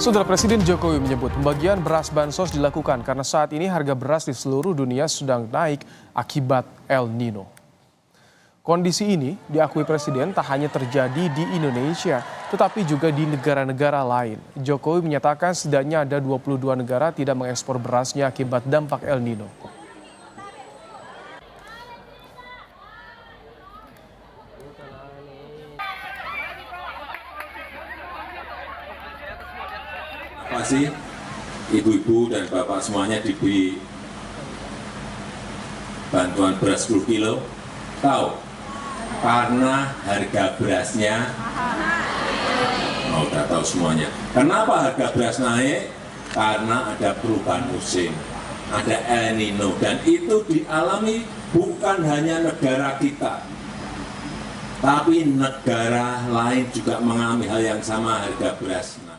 Saudara Presiden Jokowi menyebut pembagian beras bansos dilakukan karena saat ini harga beras di seluruh dunia sedang naik akibat El Nino. Kondisi ini diakui Presiden tak hanya terjadi di Indonesia, tetapi juga di negara-negara lain. Jokowi menyatakan setidaknya ada 22 negara tidak mengekspor berasnya akibat dampak El Nino. Pasti ibu-ibu dan bapak semuanya diberi bantuan beras 10 kilo, tahu karena harga berasnya udah tahu semuanya. Kenapa harga beras naik? Karena ada perubahan musim, ada El Nino, dan itu dialami bukan hanya negara kita, tapi negara lain juga mengalami hal yang sama, harga beras naik.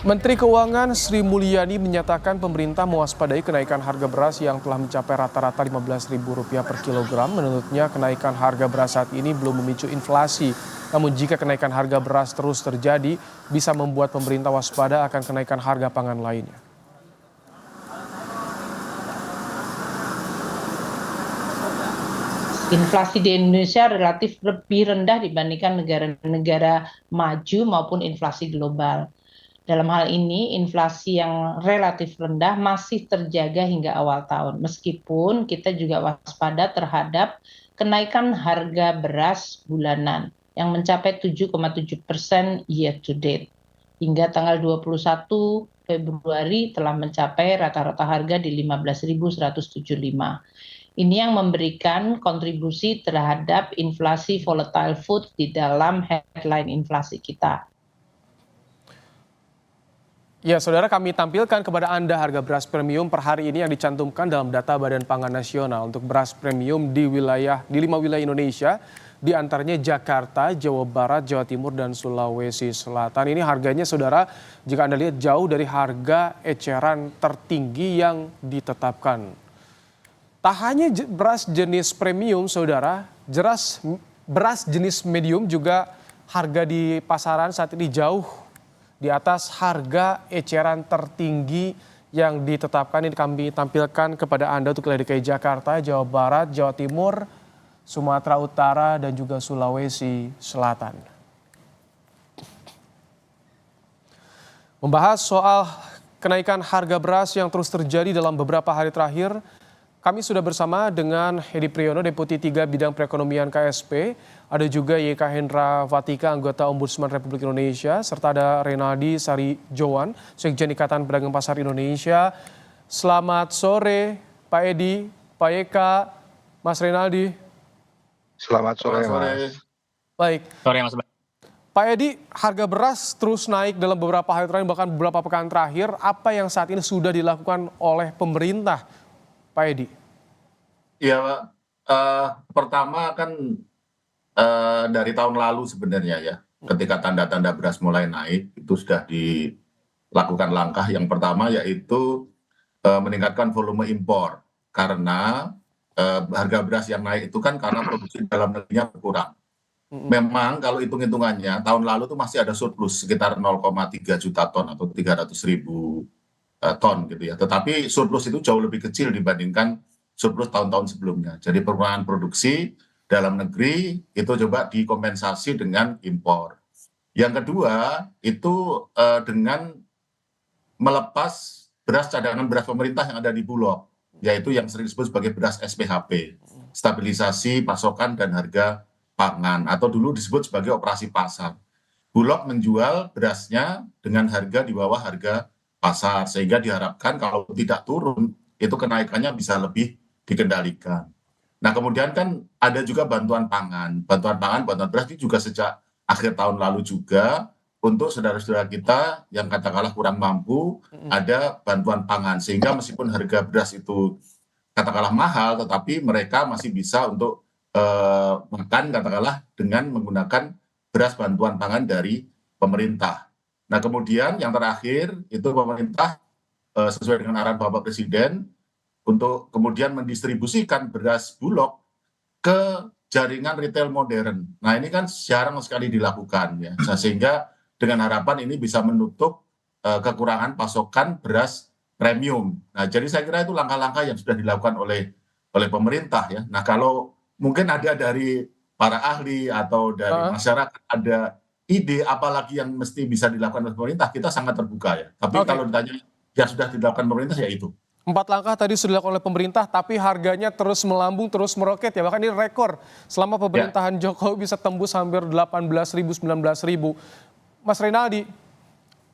Menteri Keuangan Sri Mulyani menyatakan pemerintah mewaspadai kenaikan harga beras yang telah mencapai rata-rata Rp15.000 per kilogram. Menurutnya kenaikan harga beras saat ini belum memicu inflasi. Namun jika kenaikan harga beras terus terjadi, bisa membuat pemerintah waspada akan kenaikan harga pangan lainnya. Inflasi di Indonesia relatif lebih rendah dibandingkan negara-negara maju maupun inflasi global. Dalam hal ini, inflasi yang relatif rendah masih terjaga hingga awal tahun. Meskipun kita juga waspada terhadap kenaikan harga beras bulanan yang mencapai 7,7% year to date. Hingga tanggal 21 Februari telah mencapai rata-rata harga di 15.175. Ini yang memberikan kontribusi terhadap inflasi volatile food di dalam headline inflasi kita. Ya, saudara, kami tampilkan kepada Anda harga beras premium per hari ini yang dicantumkan dalam data Badan Pangan Nasional untuk beras premium di 5 wilayah Indonesia, di antaranya Jakarta, Jawa Barat, Jawa Timur, dan Sulawesi Selatan. Ini harganya, saudara, jika Anda lihat jauh dari harga eceran tertinggi yang ditetapkan. Tak hanya beras jenis premium, saudara, beras jenis medium juga harga di pasaran saat ini jauh di atas harga eceran tertinggi yang ditetapkan. Ini kami tampilkan kepada Anda untuk wilayah DKI Jakarta, Jawa Barat, Jawa Timur, Sumatera Utara, dan juga Sulawesi Selatan. Membahas soal kenaikan harga beras yang terus terjadi dalam beberapa hari terakhir, kami sudah bersama dengan Hedi Priyono, Deputi 3 Bidang Perekonomian KSP, ada juga YK Hendra Vatika, anggota Ombudsman Republik Indonesia, serta ada Renaldi Sari Jowan, Sekjen Ikatan Pedagang Pasar Indonesia. Selamat sore Pak Edi, Pak YK, Mas Renaldi. Selamat sore, Mas. Baik. Sore, Mas. Pak Edi, harga beras terus naik dalam beberapa hari terakhir, bahkan beberapa pekan terakhir. Apa yang saat ini sudah dilakukan oleh pemerintah, Pak Edi? Iya, Pak. Pertama kan dari tahun lalu sebenarnya ya, ketika tanda-tanda beras mulai naik, itu sudah dilakukan langkah yang pertama, yaitu meningkatkan volume impor. Karena harga beras yang naik itu kan karena produksi dalam negerinya berkurang. Memang kalau hitung-hitungannya, tahun lalu itu masih ada surplus sekitar 0,3 juta ton atau 300.000 ton gitu ya. Tetapi surplus itu jauh lebih kecil dibandingkan surplus tahun-tahun sebelumnya. Jadi pengurangan produksi dalam negeri itu coba dikompensasi dengan impor. Yang kedua itu dengan melepas beras cadangan beras pemerintah yang ada di Bulog, yaitu yang sering disebut sebagai beras SPHP, stabilisasi pasokan dan harga pangan, atau dulu disebut sebagai operasi pasar. Bulog menjual berasnya dengan harga di bawah harga pasar, sehingga diharapkan kalau tidak turun itu kenaikannya bisa lebih dikendalikan. Nah kemudian kan ada juga bantuan pangan, bantuan beras ini juga sejak akhir tahun lalu juga untuk saudara-saudara kita yang katakanlah kurang mampu, ada bantuan pangan, sehingga meskipun harga beras itu katakanlah mahal, tetapi mereka masih bisa untuk makan katakanlah dengan menggunakan beras bantuan pangan dari pemerintah. Nah kemudian yang terakhir itu pemerintah sesuai dengan arahan Bapak Presiden untuk kemudian mendistribusikan beras Bulog ke jaringan retail modern. Nah, ini kan jarang sekali dilakukan ya. Sehingga dengan harapan ini bisa menutup kekurangan pasokan beras premium. Nah, jadi saya kira itu langkah-langkah yang sudah dilakukan oleh pemerintah ya. Nah, kalau mungkin ada dari para ahli atau dari Heeh. masyarakat ada ide apalagi yang mesti bisa dilakukan oleh pemerintah, kita sangat terbuka ya. Tapi Oke. kalau ditanya yang sudah dilakukan pemerintah ya itu. 4 langkah tadi sudah dilakukan oleh pemerintah, tapi harganya terus melambung, terus meroket ya. Bahkan ini rekor selama Ya. pemerintahan Jokowi bisa tembus hampir 18.000, 19.000. Mas Reynaldi,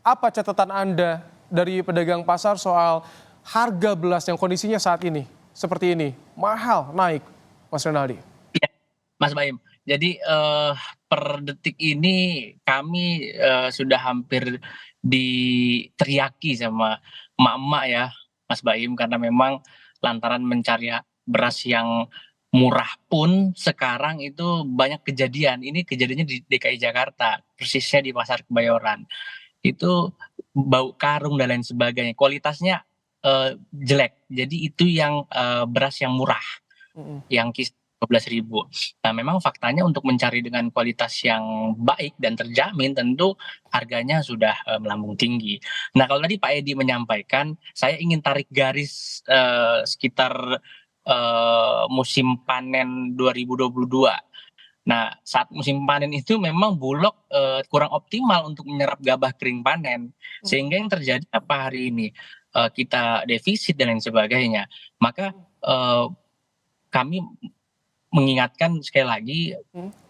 apa catatan Anda dari pedagang pasar soal harga beras yang kondisinya saat ini seperti ini? Mahal, naik, Mas Reynaldi. Iya, Mas Baim. Jadi per detik ini kami sudah hampir diteriaki sama emak-emak ya, Mas Baim, karena memang lantaran mencari beras yang murah pun sekarang itu banyak kejadian. Ini kejadiannya di DKI Jakarta, persisnya di Pasar Kebayoran. Itu bau karung dan lain sebagainya. Kualitasnya jelek. Jadi itu yang beras yang murah, yang kisar 12.000. Nah, memang faktanya untuk mencari dengan kualitas yang baik dan terjamin tentu harganya sudah melambung tinggi. Nah, kalau tadi Pak Edi menyampaikan, saya ingin tarik garis sekitar musim panen 2022. Nah, saat musim panen itu memang Bulog kurang optimal untuk menyerap gabah kering panen. Sehingga yang terjadi apa hari ini? Kita defisit dan lain sebagainya. Maka kami mengingatkan sekali lagi,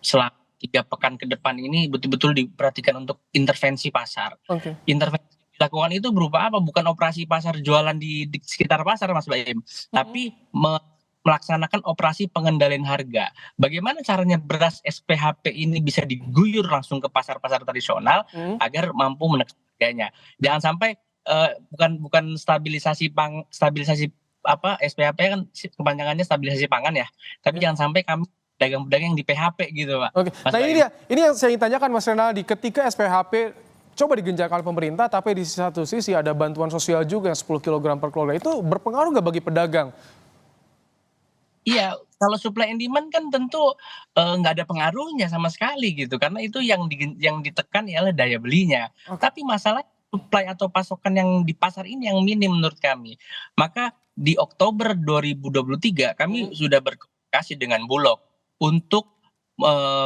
selama 3 pekan ke depan ini betul-betul diperhatikan untuk intervensi pasar. Oke. Intervensi yang dilakukan itu berupa apa? Bukan operasi pasar jualan di sekitar pasar, Mas Baim, tapi melaksanakan operasi pengendalian harga. Bagaimana caranya beras SPHP ini bisa diguyur langsung ke pasar-pasar tradisional agar mampu menekan harganya. Jangan sampai bukan stabilisasi apa SPHP kan kepanjangannya stabilisasi pangan ya. Tapi jangan sampai kami pedagang-pedagang yang di PHP gitu, Pak. Oke. Mas Nah ini Baim. dia, ini yang saya ingin tanyakan Mas Renaldi, ketika SPHP coba digencarkan oleh pemerintah, tapi di satu sisi ada bantuan sosial juga yang 10 kg per keluarga, itu berpengaruh nggak bagi pedagang? Iya, kalau supply and demand kan tentu nggak ada pengaruhnya sama sekali gitu, karena itu yang ditekan ialah daya belinya. Oke. Tapi masalah supply atau pasokan yang di pasar ini yang minim menurut kami. Maka di Oktober 2023 kami sudah berkomunikasi dengan Bulog untuk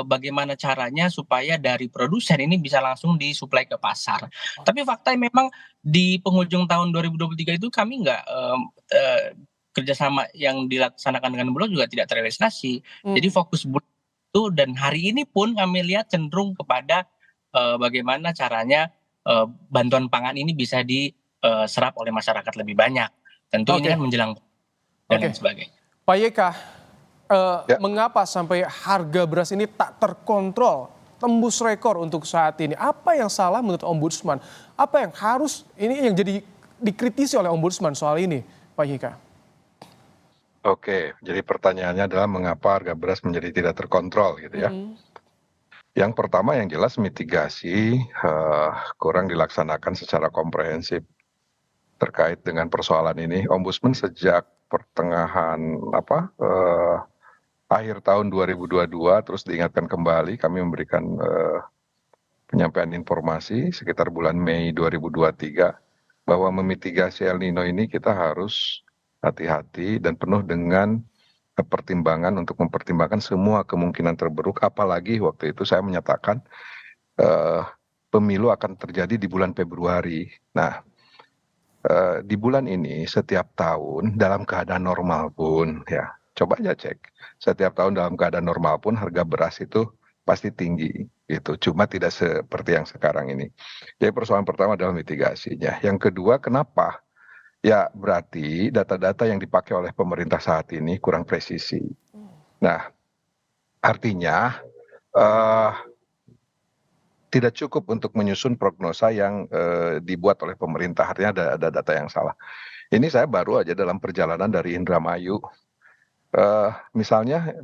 bagaimana caranya supaya dari produsen ini bisa langsung disuplai ke pasar. Tapi faktanya memang di penghujung tahun 2023 itu kami nggak kerjasama yang dilaksanakan dengan Bulog juga tidak terrealisasi. Jadi fokus Bulog itu, dan hari ini pun kami lihat cenderung kepada bagaimana caranya bantuan pangan ini bisa diserap oleh masyarakat lebih banyak. Tentu ini Oke. kan menjelang dan Oke. lain sebagainya. Pak YK, Ya. mengapa sampai harga beras ini tak terkontrol, tembus rekor untuk saat ini? Apa yang salah menurut Ombudsman? Apa yang harus, ini yang jadi dikritisi oleh Ombudsman soal ini, Pak YK? Oke, jadi pertanyaannya adalah mengapa harga beras menjadi tidak terkontrol gitu ya. Yang pertama yang jelas mitigasi kurang dilaksanakan secara komprehensif terkait dengan persoalan ini. Ombudsman sejak pertengahan akhir tahun 2022 terus diingatkan kembali, kami memberikan penyampaian informasi sekitar bulan Mei 2023 bahwa memitigasi El Nino ini kita harus hati-hati dan penuh dengan pertimbangan untuk mempertimbangkan semua kemungkinan terburuk, apalagi waktu itu saya menyatakan pemilu akan terjadi di bulan Februari. Nah, di bulan ini setiap tahun dalam keadaan normal pun ya, coba aja cek, setiap tahun dalam keadaan normal pun harga beras itu pasti tinggi gitu, cuma tidak seperti yang sekarang ini. Jadi persoalan pertama adalah mitigasinya. Yang kedua, kenapa? Ya berarti data-data yang dipakai oleh pemerintah saat ini kurang presisi. Nah, artinya tidak cukup untuk menyusun prognosa yang dibuat oleh pemerintah. Artinya ada data yang salah. Ini saya baru aja dalam perjalanan dari Indramayu. Misalnya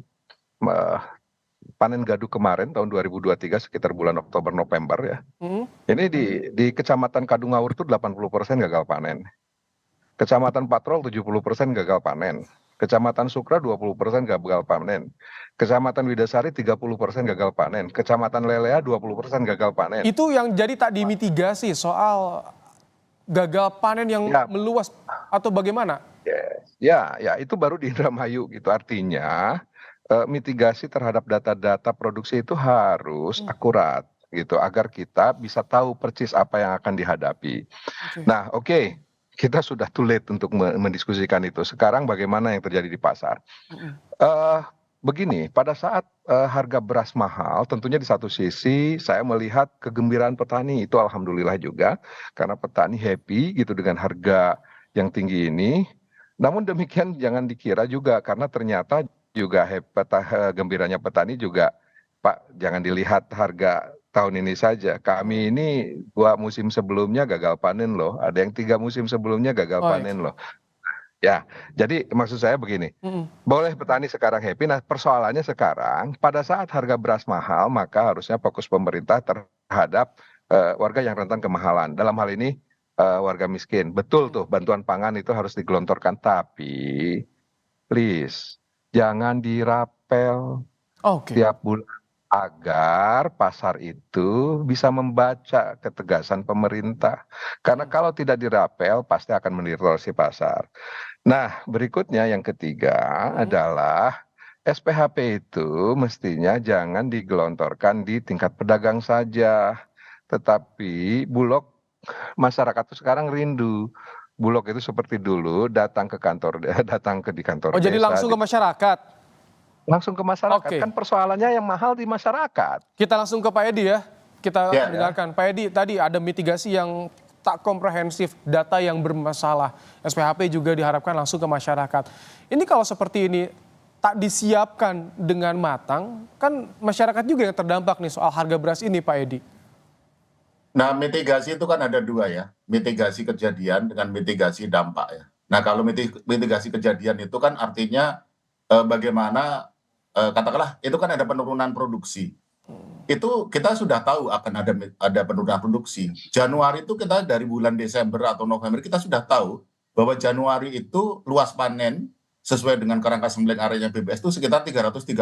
panen gadu kemarin tahun 2023 sekitar bulan Oktober November ya. Ini di Kecamatan Kadungawur itu 80% gagal panen. Kecamatan Patrol 70% gagal panen. Kecamatan Sukra 20% gagal panen. Kecamatan Widasari 30% gagal panen. Kecamatan Lelea 20% gagal panen. Itu yang jadi tak dimitigasi soal gagal panen yang Ya, meluas atau bagaimana? ya, itu baru di Indramayu gitu. Artinya mitigasi terhadap data-data produksi itu harus akurat gitu agar kita bisa tahu persis apa yang akan dihadapi. Oke. Nah, oke, kita sudah too late untuk mendiskusikan itu. Sekarang bagaimana yang terjadi di pasar? Mm-mm. Eh, Begini, pada saat harga beras mahal, tentunya di satu sisi saya melihat kegembiraan petani itu alhamdulillah juga, karena petani happy gitu dengan harga yang tinggi ini. Namun demikian jangan dikira juga karena ternyata juga gembiranya petani juga, Pak, jangan dilihat harga tahun ini saja. Kami ini 2 musim sebelumnya gagal panen loh, ada yang 3 musim sebelumnya gagal Baik. panen loh. Ya, jadi maksud saya begini, Mm-mm. boleh petani sekarang happy. Nah, persoalannya sekarang pada saat harga beras mahal, maka harusnya fokus pemerintah terhadap warga yang rentan kemahalan. Dalam hal ini warga miskin. Betul tuh, bantuan pangan itu harus digelontorkan, tapi please jangan dirapel Oke. tiap bulan agar pasar itu bisa membaca ketegasan pemerintah. Karena kalau tidak dirapel pasti akan mendistorsi pasar. Nah, berikutnya yang ketiga adalah SPHP itu mestinya jangan digelontorkan di tingkat pedagang saja, tetapi Bulog, masyarakat itu sekarang rindu. Bulog itu seperti dulu datang ke kantor, datang ke di kantor Oh, jadi desa, langsung ke masyarakat. langsung ke masyarakat. Oke. Kan persoalannya yang mahal di masyarakat. Kita langsung ke Pak Edi ya. Kita Ya. dengarkan. Pak Edi, tadi ada mitigasi yang tak komprehensif, data yang bermasalah. SPHP juga diharapkan langsung ke masyarakat. Ini kalau seperti ini tak disiapkan dengan matang, kan masyarakat juga yang terdampak nih soal harga beras ini, Pak Edi. Nah, mitigasi itu kan ada dua ya, mitigasi kejadian dengan mitigasi dampak ya. Nah, kalau mitigasi kejadian itu kan artinya bagaimana katakanlah itu kan ada penurunan produksi. Itu kita sudah tahu akan ada penurunan produksi. Januari itu kita dari bulan Desember atau November kita sudah tahu bahwa Januari itu luas panen sesuai dengan kerangka sembilan areanya BBS itu sekitar 330.000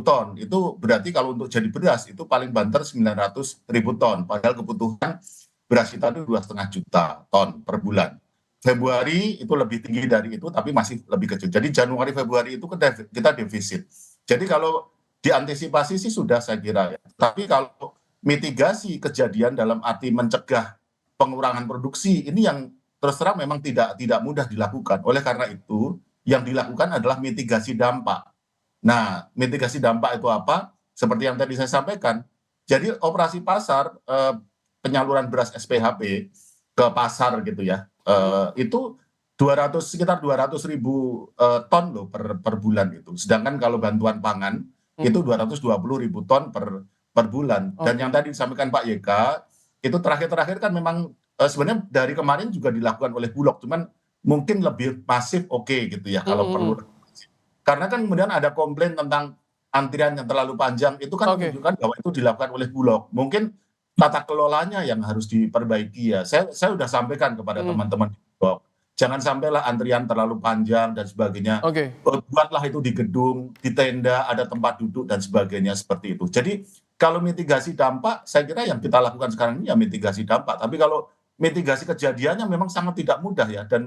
ton. Itu berarti kalau untuk jadi beras itu paling banter 900.000 ton. Padahal kebutuhan beras kita itu 2,5 juta ton per bulan. Februari itu lebih tinggi dari itu tapi masih lebih kecil. Jadi Januari Februari itu kita defisit. Jadi kalau diantisipasi sih sudah saya kira ya. Tapi kalau mitigasi kejadian dalam arti mencegah pengurangan produksi ini yang terus terang memang tidak mudah dilakukan. Oleh karena itu yang dilakukan adalah mitigasi dampak. Nah, mitigasi dampak itu apa? Seperti yang tadi saya sampaikan. Jadi operasi pasar penyaluran beras SPHP ke pasar gitu ya. Itu sekitar 200.000 ton loh per bulan itu. Sedangkan kalau bantuan pangan itu 220.000 ton per bulan. Dan yang tadi disampaikan Pak YK, itu terakhir-terakhir kan memang sebenarnya dari kemarin juga dilakukan oleh Bulog, cuman mungkin lebih masif gitu ya kalau perlu. Karena kan kemudian ada komplain tentang antrian yang terlalu panjang, itu kan menunjukkan bahwa itu dilakukan oleh Bulog. Mungkin tata kelolanya yang harus diperbaiki ya. Saya sudah sampaikan kepada teman-teman di Bulog. Jangan sampailah antrian terlalu panjang dan sebagainya. Buatlah itu di gedung, di tenda, ada tempat duduk dan sebagainya seperti itu. Jadi kalau mitigasi dampak, saya kira yang kita lakukan sekarang ini ya mitigasi dampak. Tapi kalau mitigasi kejadiannya memang sangat tidak mudah ya. Dan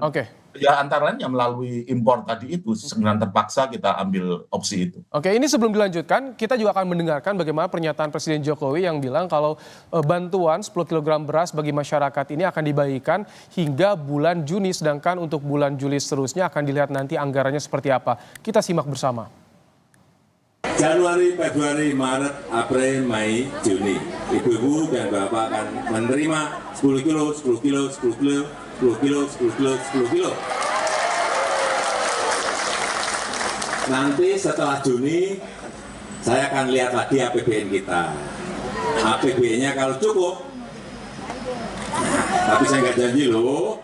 ya antara lain yang melalui impor tadi itu sebenarnya terpaksa kita ambil opsi itu. Oke, ini sebelum dilanjutkan, kita juga akan mendengarkan bagaimana pernyataan Presiden Jokowi yang bilang kalau bantuan 10 kg beras bagi masyarakat ini akan dibagikan hingga bulan Juni, sedangkan untuk bulan Juli seterusnya akan dilihat nanti anggarannya seperti apa. Kita simak bersama. Januari, Februari, Maret, April, Mei, Juni. Ibu-ibu dan Bapak akan menerima 10 kilo, 10 kilo, 10 kilo, 10 kilo, 10 kilo, 10 kilo. Nanti setelah Juni, saya akan lihat lagi APBN kita. APBN-nya kalau cukup, tapi saya nggak janji loh.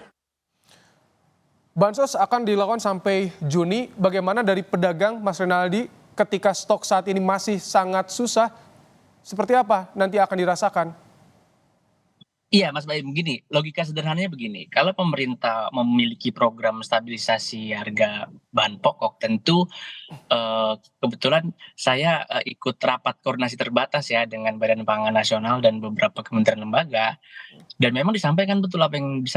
Bansos akan dilakukan sampai Juni. Bagaimana dari pedagang, Mas Renaldi? Ketika stok saat ini masih sangat susah, seperti apa nanti akan dirasakan? Iya, Mas Baim, begini, logika sederhananya begini, kalau pemerintah memiliki program stabilisasi harga bahan pokok, tentu kebetulan saya ikut rapat koordinasi terbatas ya dengan Badan Pangan Nasional dan beberapa kementerian lembaga, dan memang disampaikan betul apa yang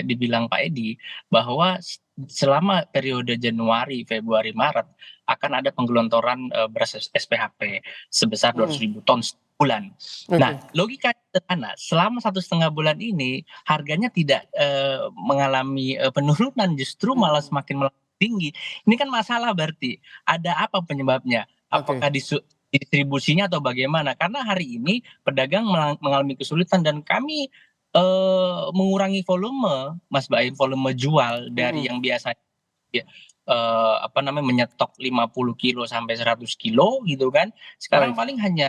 dibilang Pak Edi, bahwa selama periode Januari, Februari, Maret akan ada penggelontoran beras SPHP sebesar 200.000 ton sebulan. Nah, Oke. logika sederhana, selama 1,5 bulan ini harganya tidak mengalami penurunan, justru malah semakin melambung tinggi. Ini kan masalah berarti. Ada apa penyebabnya? Oke. Apakah distribusinya atau bagaimana? Karena hari ini pedagang mengalami kesulitan dan kami mengurangi volume, Mas Baim, volume jual dari yang biasanya ya, menyetok 50 kilo sampai 100 kilo gitu kan. Sekarang Baik. paling hanya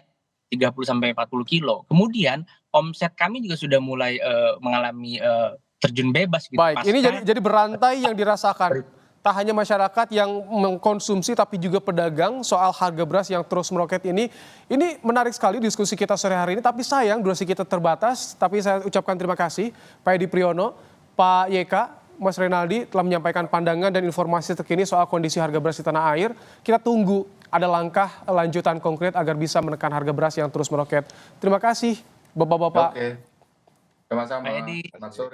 30 sampai 40 kilo. Kemudian omset kami juga sudah mulai mengalami terjun bebas gitu. Baik, ini Pasca jadi berantai yang dirasakan. Tak hanya masyarakat yang mengkonsumsi tapi juga pedagang soal harga beras yang terus meroket ini. Ini menarik sekali diskusi kita sore hari ini, tapi sayang durasi kita terbatas. Tapi saya ucapkan terima kasih Pak Edi Priyono, Pak YK, Mas Renaldi telah menyampaikan pandangan dan informasi terkini soal kondisi harga beras di tanah air. Kita tunggu ada langkah lanjutan konkret agar bisa menekan harga beras yang terus meroket. Terima kasih Bapak-bapak. Oke, sama-sama. Pak Edi. Selamat sore.